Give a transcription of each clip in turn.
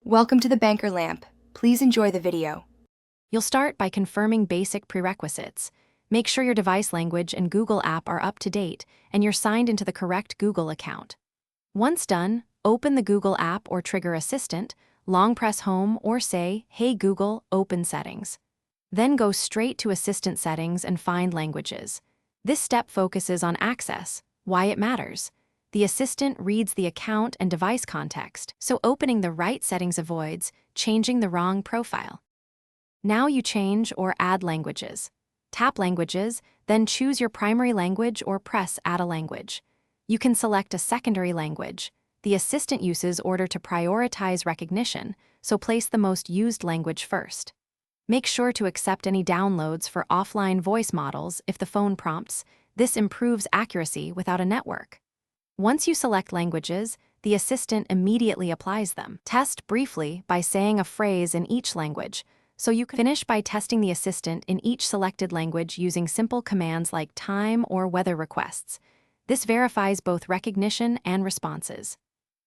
Welcome to the Banker Lamp. Please enjoy the video. You'll start by confirming basic prerequisites. Make sure your device language and Google app are up to date and you're signed into the correct Google account. Once done, open the Google app or trigger Assistant, long press Home or say, "Hey Google, open settings." Then go straight to Assistant settings and find Languages. This step focuses on access, why it matters. The assistant reads the account and device context, so opening the right settings avoids changing the wrong profile. Now you change or add languages. Tap Languages, then choose your primary language or press Add a language. You can select a secondary language. The assistant uses order to prioritize recognition, so place the most used language first. Make sure to accept any downloads for offline voice models if the phone prompts. This improves accuracy without a network. Once you select languages, the assistant immediately applies them. Test briefly by saying a phrase in each language, so you can finish by testing the assistant in each selected language using simple commands like time or weather requests. This verifies both recognition and responses.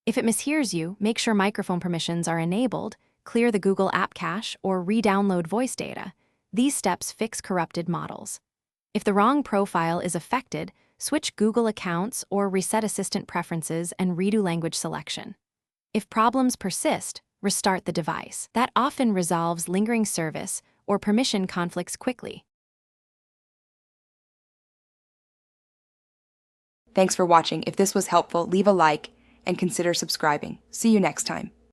If it mishears you, make sure microphone permissions are enabled, clear the Google App Cache, or re-download voice data. These steps fix corrupted models. If the wrong profile is affected, switch Google accounts or reset assistant preferences and redo language selection. If problems persist, restart the device. That often resolves lingering service or permission conflicts quickly. Thanks for watching. If this was helpful, leave a like and consider subscribing. See you next time.